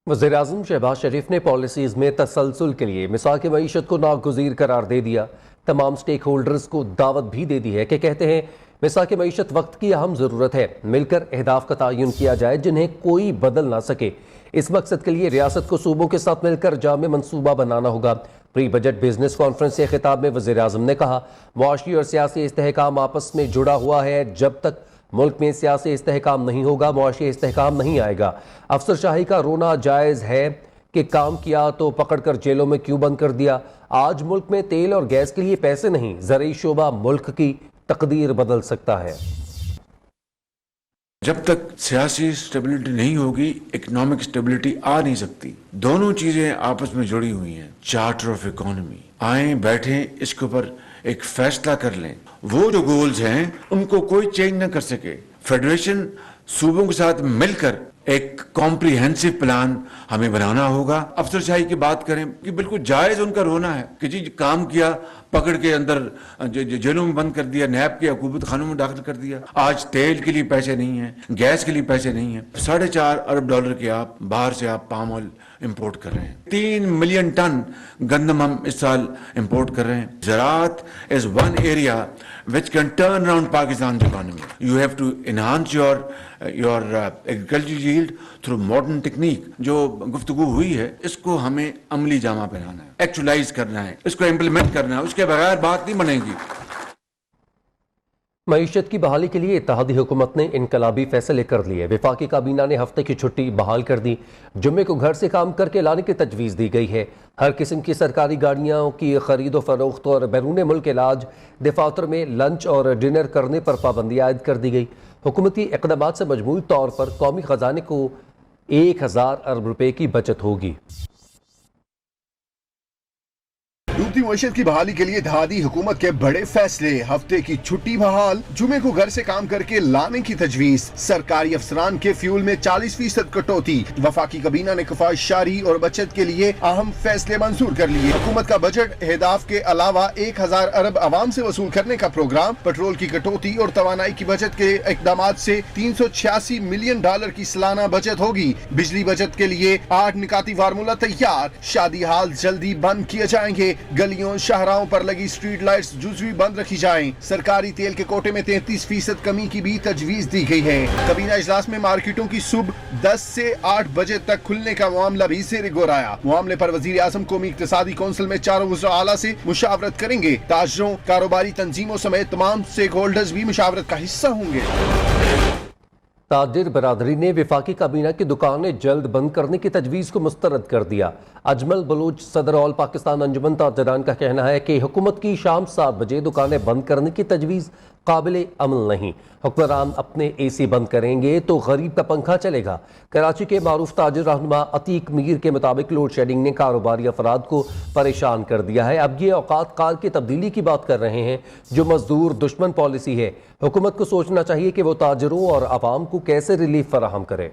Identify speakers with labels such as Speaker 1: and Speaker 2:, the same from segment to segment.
Speaker 1: वज़ीर-ए-आज़म शहबाज शरीफ ने पॉलिसीज़ में तसलसल के लिए मिसाक मईशत को नागुज़ीर करार दे दिया। तमाम स्टेक होल्डर्स को दावत भी दे दी है कि कहते हैं मिसाक मईशत वक्त की अहम ज़रूरत है, मिलकर अहदाफ का तयन किया जाए जिन्हें कोई बदल ना सके। इस मकसद के लिए रियासत को सूबों के साथ मिलकर जामे मंसूबा बनाना होगा। प्री बजट बिजनेस कॉन्फ्रेंस से खिताब में वज़ीर-ए-आज़म ने कहा, मुआशी और सियासी इस्तेहकाम आपस में जुड़ा हुआ है। जब तक मुल्क में सियासी इस्तेहकाम नहीं होगा, मुआशी इस्तेहकाम नहीं आएगा। अफसरशाही का रोना जायज़ है कि काम किया तो पकड़ कर जेलों में क्यों बंद कर दिया। आज मुल्क में तेल और गैस के लिए पैसे नहीं, ज़रूरी शोबा मुल्क की तकदीर बदल सकता है।
Speaker 2: जब तक सियासी स्टेबिलिटी नहीं होगी, इकोनॉमिक स्टेबिलिटी आ नहीं सकती। दोनों चीजें आपस में जुड़ी हुई हैं। चार्टर ऑफ इकोनॉमी, आए बैठे इसके ऊपर एक फैसला कर लें। वो जो गोल्स हैं उनको कोई चेंज न कर सके। फेडरेशन सूबों के साथ मिलकर एक कॉम्प्रिहेंसिव प्लान हमें बनाना होगा। अफसरशाही की बात करें कि बिल्कुल जायज उनका रोना है कि जी काम किया, पकड़ के अंदर जेलों में बंद कर दिया, नैब के हुकूमत खानों में दाखिल कर दिया। आज तेल के लिए पैसे नहीं है, गैस के लिए पैसे नहीं है। $4.5 अरब के आप बाहर से आप पाम ऑयल इंपोर्ट कर रहे हैं। 3 मिलियन टन गंदम हम इस साल इंपोर्ट कर रहे हैं। ज़राअत is one area which can turn around Pakistan's economy. You have to enhance your agricultural yield through modern technique. जो गुफ्तगू हुई है इसको हमें अमली जामा पहनाना है, एक्चुअलाइज करना है, इसको इम्प्लीमेंट करना है। उसके बगैर बात नहीं बनेगी।
Speaker 1: मईशत की बहाली के लिए इत्तेहादी हुकूमत ने इनकलाबी फैसले कर लिए। वफाकी काबीना ने हफ्ते की छुट्टी बहाल कर दी। जुम्मे को घर से काम करके लाने की तजवीज़ दी गई है। हर किस्म की सरकारी गाड़ियों की खरीद व फरोख्त और बैरून मुल्क इलाज, दफातर में लंच और डिनर करने पर पाबंदी आयद कर दी गई। हुकूमती इक़दामात से मजमूई तौर पर कौमी ख़जाने को 1000 अरब रुपए की बचत होगी।
Speaker 3: डूबती मईशत की बहाली के लिए इत्तेहादी हुकूमत के बड़े फैसले। हफ्ते की छुट्टी बहाल, जुमे को घर से काम करके लाने की तजवीज, सरकारी अफसरान के फ्यूल में 40% कटौती। वफाकी काबीना ने कफायशारी और बचत के लिए अहम फैसले मंजूर कर लिए। हुकूमत का बजट अहदाफ के अलावा 1000 अरब आवाम से वसूल करने का प्रोग्राम। पेट्रोल की कटौती और तवानाई की बचत के इकदाम से $386 मिलियन की सालाना बचत होगी। बिजली बचत के लिए 8 निकाती फार्मूला तैयार। शादी हाल जल्दी बंद किए जाएंगे। गलियों शाहराहों पर लगी स्ट्रीट लाइट्स जुज़वी बंद रखी जाएं। सरकारी तेल के कोटे में 33% कमी की भी तजवीज दी गई है। काबीना इजलास में मार्केटों की सुबह 10 से 8 बजे तक खुलने का मामला भी ज़ेर गौर आया। मामले पर वज़ीर-ए-आज़म कौमी इक़्तिसादी कौंसिल में चारों वज़रा आला से मुशावरत करेंगे। ताजरों, कारोबारी तंजीमों समेत तमाम स्टेक होल्डर्स भी मुशावरत का हिस्सा होंगे।
Speaker 1: ताजिर बरादरी ने वफाकी काबीना की दुकानें जल्द बंद करने की तजवीज़ को मुस्तरद कर दिया। अजमल बलूच सदर ऑल पाकिस्तान अंजुमन ताजरान का कहना है कि हुकूमत की शाम 7 बजे दुकानें बंद करने की तजवीज़ काबिल अमल नहीं। हुक्मरान अपने AC बंद करेंगे तो गरीब का पंखा चलेगा। कराची के मारूफ ताजिर रहनुमा अतीक मीर के मुताबिक लोड शेडिंग ने कारोबारी अफराद को परेशान कर दिया है। अब ये औकात कार की तब्दीली की बात कर रहे हैं जो मजदूर दुश्मन पॉलिसी है। हुकूमत को सोचना चाहिए कि वो ताजिरों और आवाम को कैसे रिलीफ फराहम करे।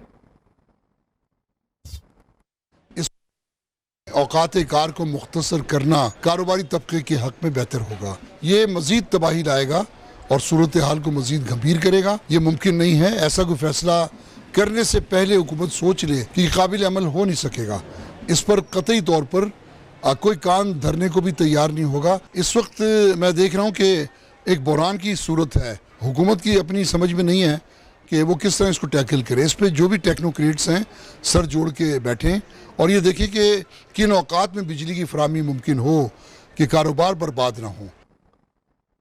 Speaker 4: औकात कार को मुख्तसर करना कारोबारी तबके के हक में बेहतर होगा। ये मजीद तबाही लाएगा और सूरत हाल को मजीद गंभीर करेगा। ये मुमकिन नहीं है। ऐसा कोई फैसला करने से पहले हुकूमत सोच ले कि काबिल अमल हो नहीं सकेगा। इस पर कतई तौर पर कोई कान धरने को भी तैयार नहीं होगा। इस वक्त मैं देख रहा हूँ कि एक बहरान की सूरत है। हुकूमत की अपनी समझ में नहीं है कि वो किस तरह इसको टैकल करे। इस पर जो भी टेक्नोक्रेट्स हैं सर जोड़ के बैठें और ये देखें कि किन औकात में बिजली की फराहमी मुमकिन हो कि कारोबार बर्बाद ना हो।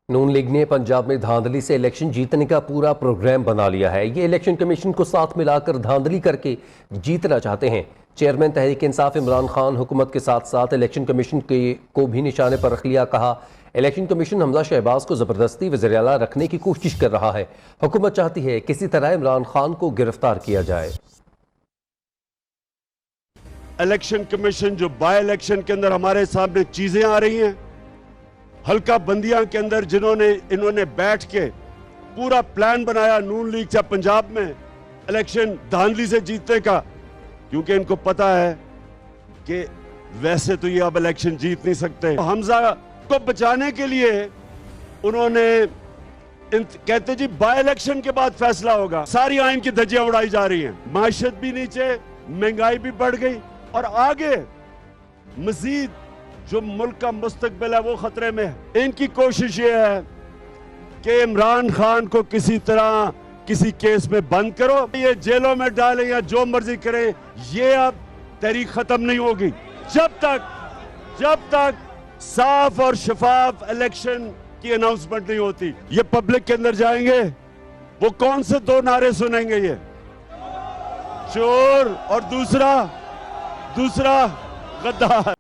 Speaker 1: नून लीग ने पंजाब में धांधली से इलेक्शन जीतने का पूरा प्रोग्राम बना लिया है। ये इलेक्शन कमीशन को साथ मिलाकर धांधली करके जीतना चाहते हैं। चेयरमैन तहरीक इंसाफ इमरान खान हुकूमत के साथ साथ इलेक्शन कमीशन को भी निशाने पर रख लिया। कहा, इलेक्शन कमीशन हमजा शहबाज को जबरदस्ती वज़ीर आला रखने की कोशिश कर रहा है। हुकूमत चाहती है किसी तरह इमरान खान को गिरफ्तार किया जाए।
Speaker 5: इलेक्शन कमीशन जो बाय इलेक्शन के अंदर हमारे सामने चीजें आ रही हैं, हल्का बंदियां के अंदर जिन्होंने इन्होंने बैठ के पूरा प्लान बनाया नून लीग से पंजाब में इलेक्शन धांधली से जीतने का, क्योंकि इनको पता है कि वैसे तो ये अब इलेक्शन जीत नहीं सकते। हमजा को बचाने के लिए उन्होंने कहते जी बाय इलेक्शन के बाद फैसला होगा। सारी आइन की धज्जियां उड़ाई जा रही हैं। माशियत भी नीचे, महंगाई भी बढ़ गई और आगे मजीद जो मुल्क का मुस्तकबिल है वो खतरे में है। इनकी कोशिश ये है कि इमरान खान को किसी तरह किसी केस में बंद करो, ये जेलों में डालें या जो मर्जी करें, ये अब तहरीक खत्म नहीं होगी जब तक साफ और शफाफ इलेक्शन की अनाउंसमेंट नहीं होती। ये पब्लिक के अंदर जाएंगे, वो कौन से दो नारे सुनेंगे, ये चोर और दूसरा गद्दार।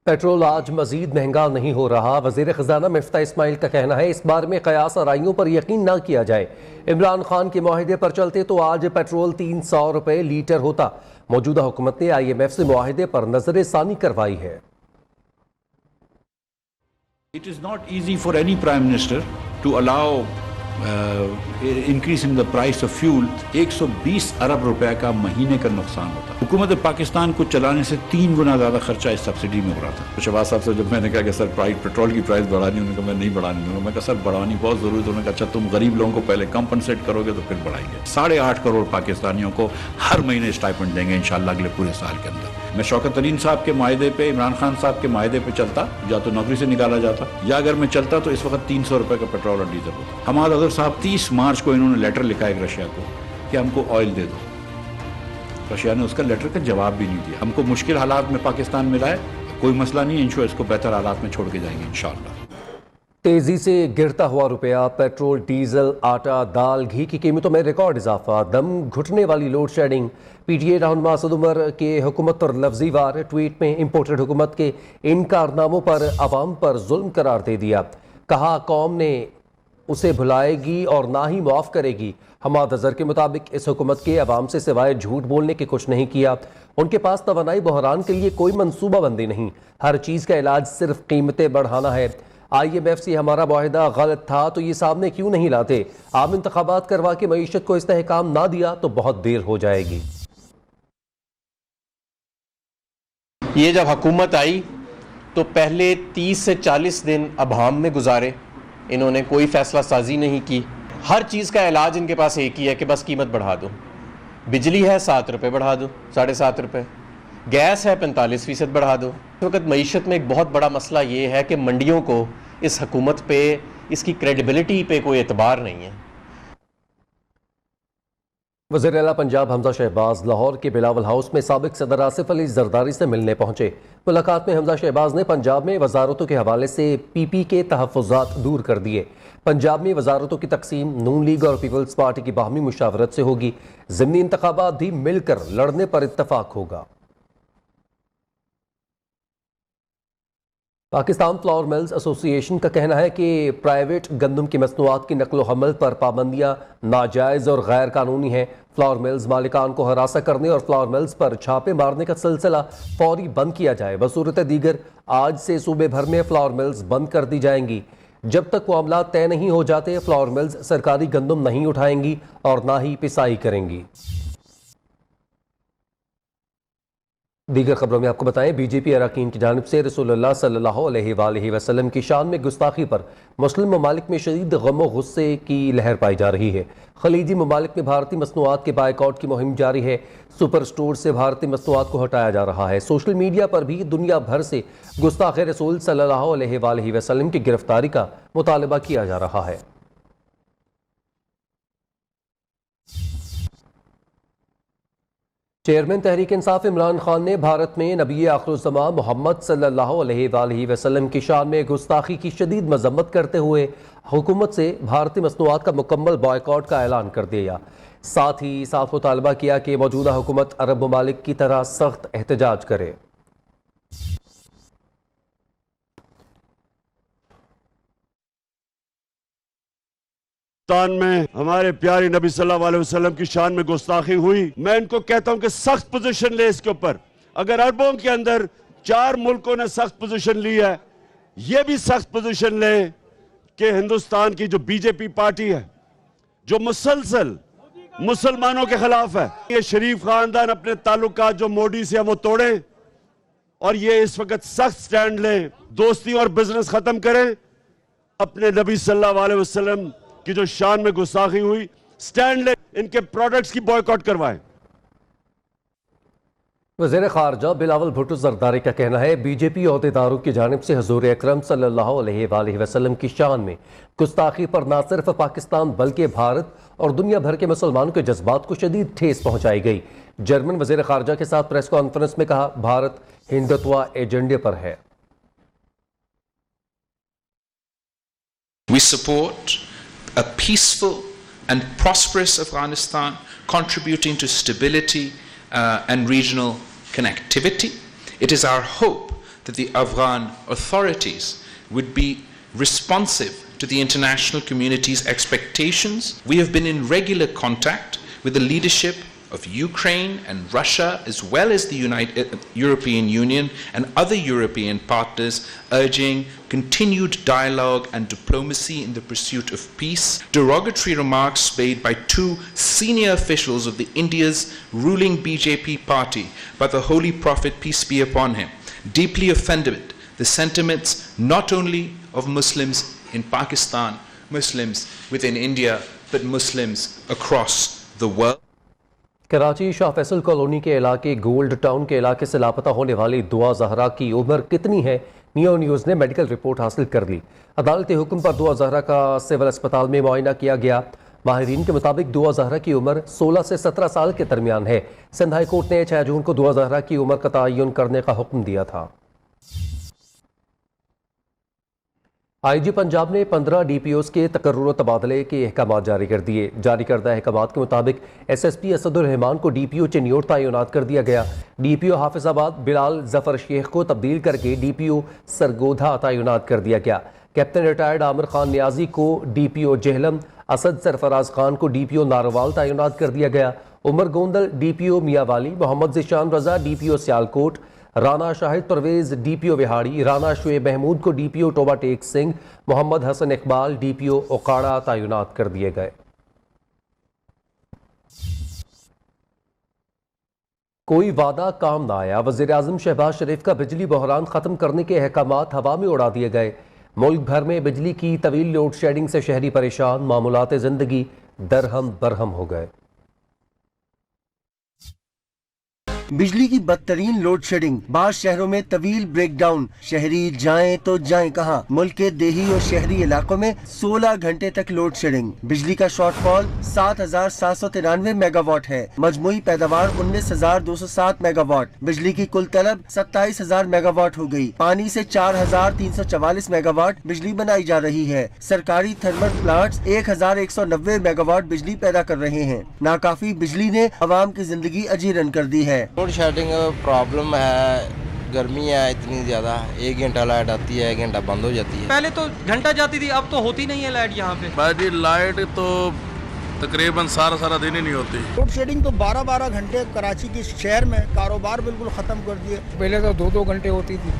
Speaker 1: पेट्रोल आज मजीद महंगा नहीं हो रहा। वजीर खजाना मिफ्ता इस्माइल का कहना है इस बार में कयास आराइयों पर यकीन ना किया जाए। इमरान खान के मुआहदे पर चलते तो आज पेट्रोल 300 रुपए लीटर होता। मौजूदा हुकूमत ने IMF से मुआहदे पर नजर सानी करवाई है।
Speaker 6: It is not easy for any prime minister to allow increase in the price of fuel। 120 अरब रुपए का महीने का नुकसान होता है। हुकूमत पाकिस्तान को चलाने से 3 गुना ज़्यादा खर्चा इस सब्सिडी में हो रहा था। शहबाज साहब से जब मैंने कहा कि सर पेट्रोल की प्राइस बढ़ानी, उन्होंने कहा मैं नहीं बढ़ाने दूंगा। मैं कहा सर बढ़ानी बहुत ज़रूरी है। उन्होंने कहा अच्छा तुम गरीब लोगों को पहले कंपनसेट करोगे तो फिर बढ़ाएंगे। 8.5 करोड़ पाकिस्तानियों को हर महीने स्टाइपेंड देंगे इंशाल्लाह अगले पूरे साल के अंदर। मैं शौकत तरीन साहब के मायदे पे, इमरान खान साहब के मायदे पे चलता, या तो नौकरी से निकाला जाता, या अगर मैं चलता तो इस वक्त 300 रुपए का पेट्रोल और डीजल होता। हमाद अजहर साहब 30 मार्च को इन्होंने लेटर लिखा है रशिया को कि हमको ऑयल दे दो। रशिया ने उसका लेटर का जवाब भी नहीं दिया। हमको मुश्किल हालात में पाकिस्तान मिला है, कोई मसला नहीं, इंश्योर इसको बेहतर हालात में छोड़ के जाएंगे इंशाअल्लाह।
Speaker 1: तेजी से गिरता हुआ रुपया, पेट्रोल, डीजल, आटा, दाल, घी की कीमतों में रिकॉर्ड इजाफा, दम घुटने वाली लोड शेडिंग। PTA रहनुमा असद उमर के हुकूमत पर लफ्जी वार ट्वीट में इम्पोर्टेड हुकूमत के इन कारनामों पर अवाम पर जुल्म करार दे दिया। कहा कौम ने उसे भुलाएगी और ना ही माफ़ करेगी। हमाद अजहर के मुताबिक इस हुकूमत के अवाम से सिवाय झूठ बोलने के कुछ नहीं किया। उनके पास तवानाई बहरान के लिए कोई मनसूबा बंदी नहीं, हर चीज़ का इलाज सिर्फ कीमतें बढ़ाना है। IMF से हमारा मुआहदा गलत था तो ये सामने क्यों नहीं लाते? आम इंतखाबात करवा के मईशत को इस्तेहकाम ना दिया तो बहुत देर हो जाएगी।
Speaker 7: ये जब हुकूमत आई तो पहले 30 से 40 दिन अभाम में गुजारे, इन्होंने कोई फैसला साजी नहीं की। हर चीज़ का इलाज इनके पास एक ही है कि बस कीमत बढ़ा दो। बिजली है 7 रुपये बढ़ा दो, 7.5 रुपये। गैस है 45% बढ़ा दो। इस वक्त मईशत में एक बहुत बड़ा मसला ये है कि मंडियों को इस हुकूमत पे, इसकी क्रेडिबिलिटी पे कोई एतबार नहीं है।
Speaker 1: वज़ीर आला पंजाब हमजा शहबाज लाहौर के बिलावल हाउस में साबिक सदर आसिफ अली जरदारी से मिलने पहुंचे। मुलाकात में हमजा शहबाज ने पंजाब में वजारतों के हवाले से PP के तहफ़्फ़ुज़ात दूर कर दिए। पंजाब में वजारतों की तकसीम नून लीग और पीपल्स पार्टी की बाहमी मुशावरत से होगी। ज़िमनी इंतखाबात भी मिलकर लड़ने पर इत्तफाक होगा। पाकिस्तान फ्लावर मिल्स एसोसिएशन का कहना है कि प्राइवेट गंदम की मसनूआत की नकलो हमल पर पाबंदियां नाजायज़ और गैर कानूनी हैं। फ्लावर मिल्स मालिकान को हरासा करने और फ्लावर मिल्स पर छापे मारने का सिलसिला फौरी बंद किया जाए। बसूरत दीगर आज से सूबे भर में फ्लावर मिल्स बंद कर दी जाएंगी। जब तक मामला तय नहीं हो जाते फ्लावर मिल्स सरकारी गंदम नहीं उठाएंगी और ना ही पिसाई करेंगी। दीगर खबरों में आपको बताएं, BJP अरकान की जानिब से रसूलुल्लाह सल्लल्लाहु अलैहि वसल्लम की शान में गुस्ताखी पर मुस्लिम ममालिक में शदीद गम व गुस्से की लहर पाई जा रही है। खलीजी ममालिक में भारतीय मसनूआत के बायकॉट की मुहिम जारी है। सुपर स्टोर से भारतीय मसनूआत को हटाया जा रहा है। सोशल मीडिया पर भी दुनिया भर से गुस्ताख रसूल सल्लल्लाहु अलैहि वसल्लम की गिरफ्तारी का मुतालबा किया जा रहा है। चेयरमैन तहरीक इंसाफ इमरान खान ने भारत में नबी आखिरुज़्ज़मा मोहम्मद सल्लल्लाहु अलैहि वसल्लम की शान में गुस्ताखी की शदीद मजम्मत करते हुए हुकूमत से भारतीय मसनूआत का मुकम्मल बॉयकॉट का ऐलान कर दिया। साथ ही साफ मुतालबा किया कि मौजूदा हुकूमत अरब ममालिक की तरह सख्त एहतजाज करे।
Speaker 5: में हमारे प्यारे नबी सल्लल्लाहु अलैहि वसल्लम की शान में गुस्ताखी हुई। मैं इनको कहता हूं कि सख्त पोजीशन ले इसके ऊपर। अगर अरबों के अंदर 4 मुल्कों ने सख्त पोजीशन ली है, ये भी सख्त पोजीशन ले कि हिंदुस्तान की जो BJP पार्टी है जो मुसलसल मुसलमानों के खिलाफ है, ये शरीफ खानदान अपने ताल्लुकात जो मोदी से है वो तोड़े और ये इस वक्त सख्त स्टैंड ले, दोस्ती और बिजनेस खत्म करें। अपने नबी सल्लल्लाहु अलैहि वसल्लम कि जो शान में गुस्ताखी हुई, स्टैंड ले, इनके प्रोडक्ट्स की बॉयकॉट करवाएं।
Speaker 1: वज़ीर ख़ारजा बिलावल भुट्टो ज़रदारी का कहना है बी जे पी अहदेदारों की जानिब से हुज़ूर अकरम सल्लल्लाहु अलैहि वसल्लम की शान में गुस्ताखी पर न सिर्फ पाकिस्तान बल्कि भारत और दुनिया भर के मुसलमानों के जज्बात को शदीद ठेस पहुंचाई गई। जर्मन वज़ीर ख़ारजा के साथ प्रेस कॉन्फ्रेंस में कहा, भारत हिंदुत्व एजेंडे पर है।
Speaker 8: We support a peaceful and prosperous Afghanistan, contributing to stability and regional connectivity. It is our hope that the Afghan authorities would be responsive to the international community's expectations. We have been in regular contact with the leadership of Ukraine and Russia, as well as the European Union and other European partners, urging continued dialogue and diplomacy in the pursuit of peace. Derogatory remarks made by two senior officials of India's ruling BJP party by the Holy Prophet, peace be upon him, deeply offended the sentiments not only of Muslims in Pakistan, Muslims within India, but Muslims across the world.
Speaker 1: Karachi Shah Faisal colony के इलाके gold town के इलाके से लापता होने वाली दुआ जहरा की उम्र कितनी है, नियो न्यूज़ ने मेडिकल रिपोर्ट हासिल कर ली। अदालती हुक्म पर दुआ जहरा का सिविल अस्पताल में मुआयना किया गया। माहिरीन के मुताबिक दुआ जहरा की उम्र 16 से 17 साल के दरमियान है। सिंध हाई कोर्ट ने 6 जून को दुआ जहरा की उम्र का तयन करने का हुक्म दिया था। IG पंजाब ने 15 DPOs के तकर्रुर तबादले के अहकाम जारी कर दिए। जारी करदा अहकाम के मुताबिक SSP असदुर रहमान को DPO चिन्योट तैनात कर दिया गया। DPO हाफिजाबाद बिलाल जफर शेख को तब्दील करके DPO सरगोधा तैनात कर दिया गया। कैप्टन रिटायर्ड आमिर खान नियाजी को DPO जेहलम, असद सरफराज खान को DPO नारवाल तैनात कर दिया गया। उमर गोंदल DPO मियावाली, मोहम्मद जिशान रजा DPO सियालकोट, राना शाहिद परवेज DPO विहाड़ी, राना शुएब महमूद को DPO टोबा टेक सिंह, मोहम्मद हसन इकबाल DPO ओकाड़ा तैनात कर दिए गए। कोई वादा काम ना आया, वज़ीर आज़म शहबाज शरीफ का बिजली बहरान खत्म करने के अहकामात हवा में उड़ा दिए गए। मुल्क भर में बिजली की तवील लोड शेडिंग से शहरी परेशान, मामूलात जिंदगी दरहम बरहम हो गए।
Speaker 9: बिजली की बदतरीन लोड शेडिंग, बाज़ शहरों में तवील ब्रेक डाउन, शहरी जाएं तो जाएं कहां। मुल्क के देही और शहरी इलाकों में 16 घंटे तक लोड शेडिंग। बिजली का शॉर्टफॉल 7,793 मेगावाट है। मजमूई पैदावार 19,207 मेगावाट। बिजली की कुल तलब 27,000 मेगावाट हो गई। पानी से 4,344 मेगावाट बिजली बनाई जा रही है। सरकारी थर्मल प्लांट्स 1,190 मेगावाट बिजली पैदा कर रहे हैं। नाकाफी बिजली ने आवाम की जिंदगी अजीरन कर दी है।
Speaker 10: लोड शेडिंग प्रॉब्लम है, गर्मी है इतनी ज़्यादा, 1 घंटा लाइट आती है, 1 घंटा बंद हो जाती है।
Speaker 11: पहले तो घंटा जाती थी, अब तो होती नहीं है लाइट यहाँ पे।
Speaker 12: भाई लाइट तो तकरीबन सारा दिन ही नहीं होती।
Speaker 13: लोड शेडिंग तो 12 घंटे कराची के शहर में कारोबार बिल्कुल ख़त्म कर दिए।
Speaker 11: पहले तो 2 घंटे होती थी,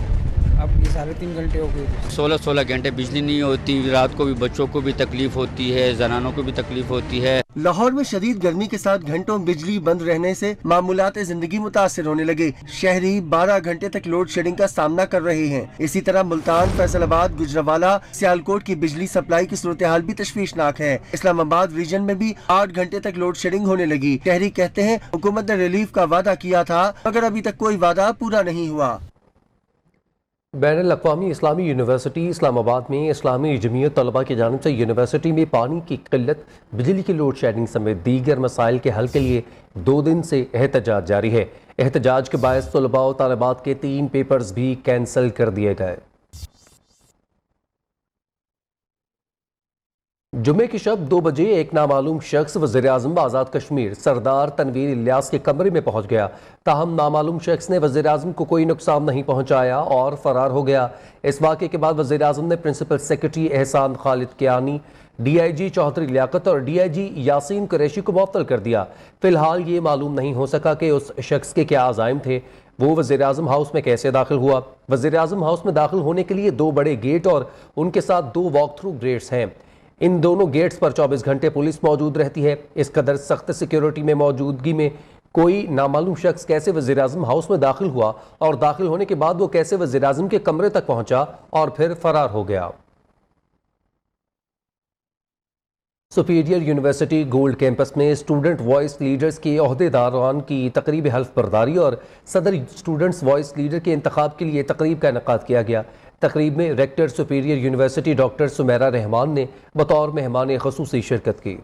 Speaker 11: अब ये 3.5 घंटे हो गए।
Speaker 14: 16 घंटे बिजली नहीं होती, रात को भी बच्चों को भी तकलीफ होती है, जनानों को भी तकलीफ होती है।
Speaker 9: लाहौर में शदीद गर्मी के साथ घंटों बिजली बंद रहने से मामूलात जिंदगी मुतासिर होने लगे। शहरी 12 घंटे तक लोड शेडिंग का सामना कर रहे हैं। इसी तरह मुल्तान, फैसलाबाद, गुजरावाला, सियालकोट की बिजली सप्लाई की सूरत हाल भी तशवीशनाक है। इस्लामाबाद रीजन में भी 8 घंटे तक लोड शेडिंग होने लगी। शहरी कहते हैं हुकूमत ने रिलीफ का वादा किया था, मगर अभी तक कोई वादा पूरा नहीं हुआ।
Speaker 1: बैनुल अक़वामी इस्लामी यूनिवर्सिटी इस्लामाबाद में इस्लामी जमीयत तलबा की जानिब से यूनिवर्सिटी में पानी की किल्लत, बिजली की लोड शेडिंग समेत दीगर मसाइल के हल के लिए 2 दिन से एहतजाज जारी है। एहतजाज के बायस तलबा और तालिबात के 3 पेपर्स भी कैंसिल कर दिए गए। जुमे की शब 2 बजे एक नामालूम शख्स वज़ीर-ए-आज़म आज़ाद कश्मीर सरदार तनवीर इलियास के कमरे में पहुंच गया। ताहम नामालूम शख्स ने वज़ीर-ए-आज़म को कोई नुकसान नहीं पहुंचाया और फरार हो गया। इस वाक़े के बाद वज़ीर-ए-आज़म ने प्रिंसिपल सेक्रेटरी एहसान खालिद कियानी, DIG चौधरी लियाकत और DIG यासीन कुरैशी को मुअत्तल कर दिया। फिलहाल ये मालूम नहीं हो सका कि उस शख्स के क्या अज़ाइम थे, वो वज़ीर-ए-आज़म हाउस में कैसे दाखिल हुआ। वज़ीर-ए-आज़म हाउस में दाखिल होने के लिए 2 बड़े गेट और उनके साथ 2 वॉक थ्रू गेट्स हैं। इन दोनों गेट्स पर 24 घंटे पुलिस मौजूद रहती है। इस कदर सख्त सिक्योरिटी में मौजूदगी में कोई नामालूम शख्स कैसे वज़ीर-ए-आज़म हाउस में दाखिल हुआ और दाखिल होने के बाद वो कैसे वज़ीर-ए-आज़म के कमरे तक पहुंचा और फिर फरार हो गया। सुपीरियर यूनिवर्सिटी गोल्ड कैंपस में स्टूडेंट वॉइस लीडर्स के अहदेदारान की तकरीब हल्फ बर्दारी और सदर स्टूडेंट्स वॉइस लीडर के इंतखाब के लिए तकरीब का इनेकाद किया गया। तकरीब में rector superior university doctor Sumera Rahman ने बतौर मेहमान ख़ुसूसी शिरकत की।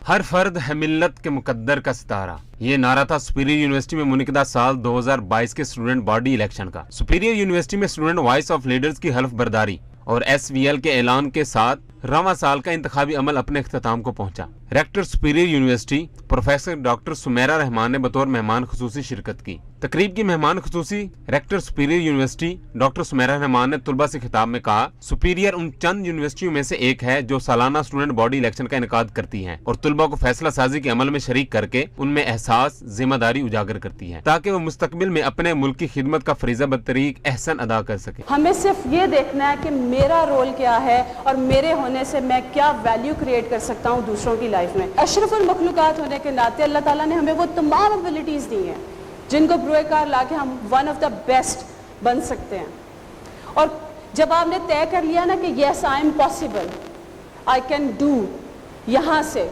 Speaker 15: हर फर्द है मिल्लत के मुकद्दर का सितारा, ये नारा था सुपीरियर यूनिवर्सिटी में मुनक़िदा साल 2022 के स्टूडेंट बॉडी इलेक्शन का। सुपीरियर यूनिवर्सिटी में स्टूडेंट वॉइस ऑफ लीडर्स की हल्फ बर्दारी और SVL के ऐलान के साथ रवां साल का इंतखाबी अमल अपने इख्तिताम को पहुंचा। Rector superior university professor doctor Sumera Rahman ने बतौर मेहमान ख़ुसूसी शिरकत की। तकरीब की मेहमान ख़ुसूसी rector superior university doctor Sumera Rahman ने तुलबा से खिताब में कहा, सुपीरियर उन चंद यूनिवर्सिटियों में से एक है जो सालाना स्टूडेंट बॉडी इलेक्शन का इनेकाद करती है और तुलबा को फैसला साजी के अमल में शरीक करके उनमें एहसास जिम्मेदारी उजागर करती है ताकि वो मुस्तकबिल में अपने मुल्क की खिदमत का फरीजा बतरीक एहसन अदा कर सके।
Speaker 16: हमें सिर्फ ये देखना है कि मेरा रोल क्या है और मेरे होने से मैं क्या वैल्यू क्रिएट कर सकता हूँ दूसरों की लाइफ में। अशरफुल मखलूकात होने के नाते अल्लाह ताला ने हमें वो तमाम एबिलिटीज़ दी हैं जिनको ब्रोकार ला के हम वन ऑफ द बेस्ट बन सकते हैं। और जब आपने तय कर लिया ना कि yes I am possible, I can do, यहाँ से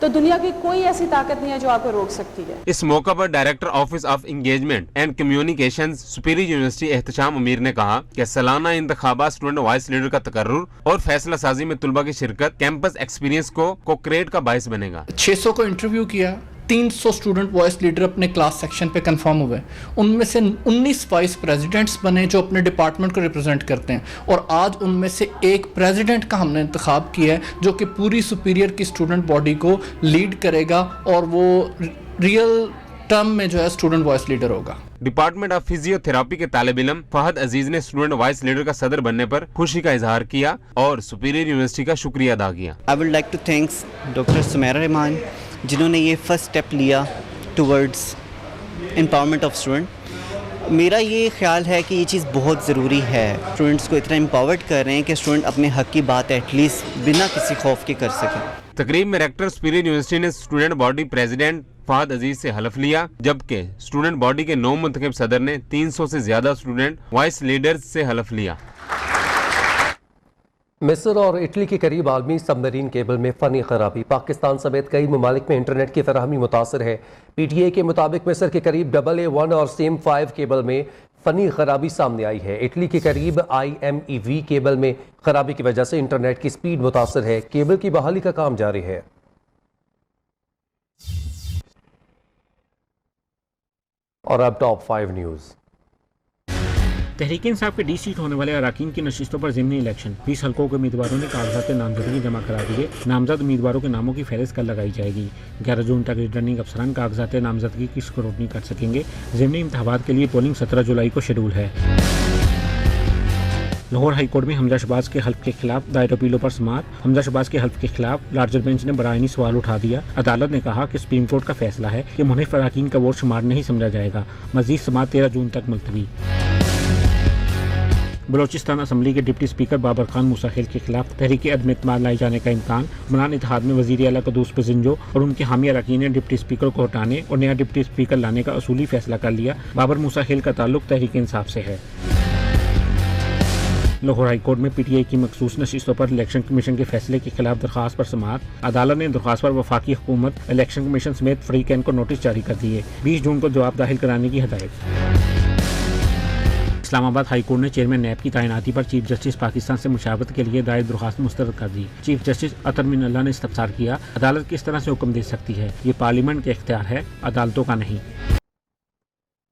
Speaker 16: तो दुनिया की कोई ऐसी ताकत नहीं है जो आपको रोक सकती है।
Speaker 15: इस मौका पर director office of engagement and communications superior university Ehtesham अमीर ने कहा कि सालाना इंतखाबात स्टूडेंट वॉइस लीडर का तकर्रुर और फैसला साजी में तुलबा की शिरकत कैंपस एक्सपीरियंस को कोक्रेट का बायस बनेगा।
Speaker 17: 600 को इंटरव्यू किया, 300 स्टूडेंट वॉइस लीडर अपने क्लास सेक्शन पे कंफर्म हुए, उनमें से 19 वाइस प्रेसिडेंट्स बने जो अपने डिपार्टमेंट को रिप्रेजेंट करते हैं और आज उनमें से एक प्रेसिडेंट का हमने इंतखाब किया है जो कि पूरी सुपीरियर की स्टूडेंट बॉडी को लीड करेगा और वो रियल टर्म में जो है स्टूडेंट वॉइस लीडर होगा।
Speaker 15: डिपार्टमेंट ऑफ फिजियोथेरापी के तालिब इल्म फहद अजीज ने स्टूडेंट वॉइस लीडर का सदर बनने पर खुशी का इजहार किया और सुपीरियर यूनिवर्सिटी का शुक्रिया अदा किया।
Speaker 18: I would like to thanks doctor Sumera Rehman जिन्होंने ये फर्स्ट स्टेप लिया टुवर्ड्स एम्पावरमेंट ऑफ स्टूडेंट। मेरा ये ख्याल है कि ये चीज़ बहुत ज़रूरी है, स्टूडेंट्स को इतना एम्पावर्ड कर रहे हैं कि स्टूडेंट अपने हक की बात एटलीस्ट बिना किसी खौफ के कर सकें।
Speaker 15: तकरीब में रेक्टर सुपीरियर यूनिवर्सिटी ने स्टूडेंट बॉडी प्रेसिडेंट फहद अजीज से हलफ लिया, जबकि स्टूडेंट बॉडी के 9 मुंतखब सदर ने 300 से ज्यादा स्टूडेंट वॉइस लीडर्स से हलफ लिया।
Speaker 1: मिस्र और इटली के करीब आलमी सबमरीन केबल में फनी खराबी, पाकिस्तान समेत कई ममालिक में इंटरनेट की फराहमी मुतासर है। PTI के मुताबिक मिस्र के करीब AA1 और सेम 5 केबल में फनी खराबी सामने आई है। इटली के करीब IMEV केबल में खराबी की वजह से इंटरनेट की स्पीड मुतासर है। केबल की बहाली का काम जारी है। और अब टॉप 5 न्यूज़।
Speaker 19: तहरीक इंसाफ के D सीट होने वाले अराकीन की नशिस्तों पर ज़िमनी इलेक्शन, 20 हल्कों के उम्मीदवारों ने कागजात नामजदगी जमा करा दिए। नामजद उम्मीदवारों के नामों की फहरिस्त कल लगाई जाएगी। 11 जून तक रिटर्निंग अफसरान कागजात नामजदगी की स्क्रूटनी कर सकेंगे। ज़िमनी इंतखाबात के लिए पोलिंग 17 जुलाई को शेड्यूल है। लाहौर हाई कोर्ट में हमजा शहबाज के हल्फ के खिलाफ दायर अपीलों पर समाअत। हमजा शहबाज के हल्फ के खिलाफ लार्जर बेंच ने बराइनी सवाल उठा दिया। अदालत ने कहा कि सुप्रीम कोर्ट का फैसला है कि मुनहरिफ अराकीन का वोट शुमार नहीं समझा जाएगा। मजीद समाअत 13 जून तक मुलतवी। बलोचिस्तान असम्बली के डिप्टी स्पीकर बाबर खान मूसा खेल के खिलाफ तहरीक अदम इत्मीनान लाए जाने का इम्कान। उमरान इत्तेहाद में वज़ीर आला क़ुद्दूस पज़िंजो और उनके हामी अरकान ने डिप्टी स्पीकर को हटाने और नया डिप्टी स्पीकर लाने का असूली फैसला कर लिया। बाबर मूसा खेल का ताल्लुक तहरीक इंसाफ से है। लाहौर हाई कोर्ट में PTI की मखसूस नशिस्तों पर इलेक्शन कमीशन के फैसले के खिलाफ दरख्वास्त पर समाअत। अदालत ने दरख्वास्त पर वफाकी हुकूमत, इलेक्शन कमीशन समेत फरीकैन को नोटिस जारी कर दिए। 20 जून को जवाब दाखिल कराने की हदायत। इस्लामाबाद हाई कोर्ट ने चेयरमैन नैब की तैनाती पर चीफ जस्टिस पाकिस्तान से मुशावरत के लिए दायर दरख्वास्त मुस्तरद कर दी। चीफ जस्टिस अतर मिन अल्लाह ने इस्तफसार किया, अदालत किस तरह से हुक्म दे सकती है, ये पार्लियामेंट के इख्तियार है, अदालतों का नहीं।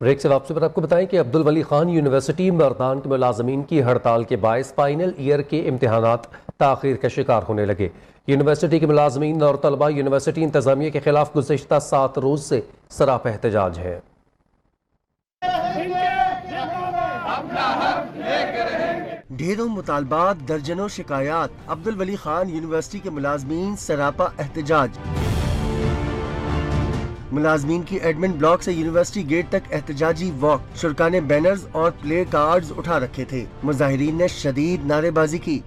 Speaker 1: ब्रेक से वापसी पर आपको बताएं कि अब्दुल वली खान यूनिवर्सिटी मर्दान के मुलाजमीन की हड़ताल के बायस फाइनल ईयर के इम्तहानात ताख़ीर का शिकार होने लगे। यूनिवर्सिटी के मुलाजमीन और तलबा यूनिवर्सिटी इंतजामिया के खिलाफ गुज़िश्ता 7 रोज़ से सरापा एहतजाज है।
Speaker 9: ढेरों मुतालबात, दर्जनों शिकायत, अब्दुल वली खान यूनिवर्सिटी के मुलाजमीन सरापा एहतजाज। मुलाजमीन की एडमिन ब्लॉक से यूनिवर्सिटी गेट तक एहतजाजी वॉक, शुरका ने बैनर्स और प्ले कार्ड्स उठा रखे थे। मुजाहिरीन ने शदीद नारेबाजी की।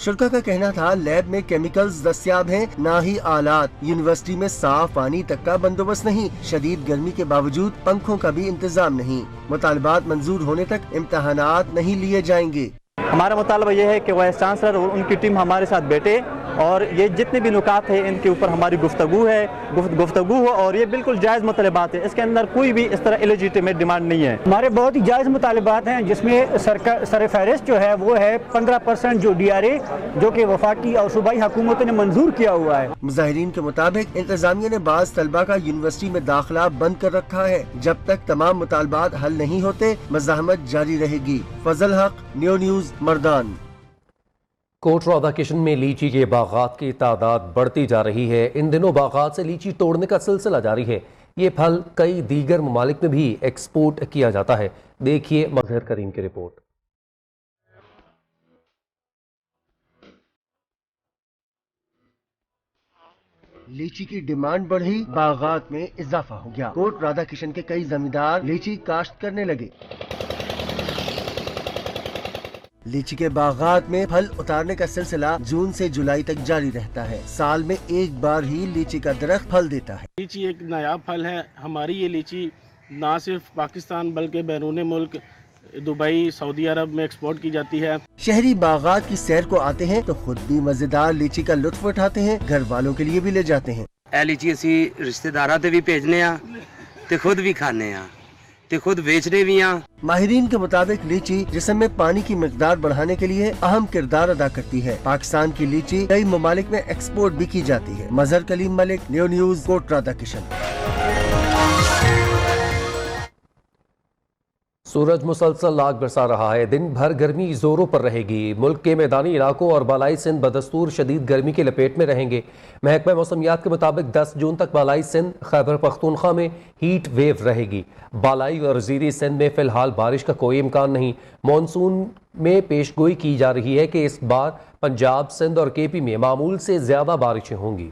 Speaker 9: शुल्का का कहना था लैब में केमिकल्स दस्तियाब हैं, ना ही आलात। यूनिवर्सिटी में साफ पानी तक का बंदोबस्त नहीं, शदीद गर्मी के बावजूद पंखों का भी इंतजाम नहीं। मुतालबात मंजूर होने तक इम्तहानात नहीं लिए जाएंगे।
Speaker 20: हमारा मुतालबा यह है कि वाइस चांसलर और उनकी टीम हमारे साथ बैठे और ये जितने भी नुकात है इनके ऊपर हमारी गुफ्तगू हो और ये बिल्कुल जायज़ मुतालबात है। इसके अंदर कोई भी इस तरह इलेजिटिमेट डिमांड नहीं है।
Speaker 11: हमारे बहुत ही जायज़ मुतालबात हैं, जिसमें सरकार सरफहरिस्त जो है वो है 15% जो DRA जो कि वफाकी और सूबाई हुकूमतों ने मंजूर किया हुआ है।
Speaker 9: मुजाहिरीन के मुताबिक इंतजामिया ने बाज़ तलबा का यूनिवर्सिटी में दाखिला बंद कर रखा है। जब तक तमाम मुतालबात हल नहीं होते मज़ाहमत जारी रहेगी। Fazal Haq, New News, Mardan.
Speaker 1: कोट राधा किशन में लीची के बागात की तादाद बढ़ती जा रही है। इन दिनों बागात से लीची तोड़ने का सिलसिला जारी है। ये फल कई दीगर ममालिक में भी एक्सपोर्ट किया जाता है। देखिए मजहर करीम की रिपोर्ट।
Speaker 9: लीची की डिमांड बढ़ी, बागात में इजाफा हो गया। कोट राधा किशन के कई जमींदार लीची काश्त करने लगे। लीची के बागात में फल उतारने का सिलसिला जून से जुलाई तक जारी रहता है। साल में एक बार ही लीची का दरख्त फल देता है।
Speaker 11: लीची एक नायाब फल है। हमारी ये लीची ना सिर्फ पाकिस्तान बल्कि बैरून मुल्क दुबई, सऊदी अरब में एक्सपोर्ट की जाती है।
Speaker 9: शहरी बागात की सैर को आते हैं तो खुद भी मजेदार लीची का लुत्फ उठाते हैं, घर वालों के लिए भी ले जाते हैं।
Speaker 21: ए लीची असी रिश्तेदारां ते भी भेजने आ ते खुद भी खाने आ ते खुद बेचने भी आ।
Speaker 9: माहिरीन के मुताबिक लीची जिस्म में पानी की मिकदार बढ़ाने के लिए अहम किरदार अदा करती है। पाकिस्तान की लीची कई ममालिक में एक्सपोर्ट भी की जाती है। Mazhar Kaleem Malik, new news, Kot Radha Kishan.
Speaker 1: सूरज मुसलसल आग बरसा रहा है। दिन भर गर्मी जोरों पर रहेगी। मुल्क के मैदानी इलाकों और बालाई सिंध बदस्तूर शदीद गर्मी की लपेट में रहेंगे। महकमा मौसमियात के मुताबिक 10 जून तक बालाई सिंध, खैबर पख्तूनख्वा में हीट वेव रहेगी। बालाई और ज़ीरी सिंध में फिलहाल बारिश का कोई इम्कान नहीं। मानसून में पेशगोई की जा रही है कि इस बार पंजाब, सिंध और KP में मामूल से ज्यादा बारिशें होंगी।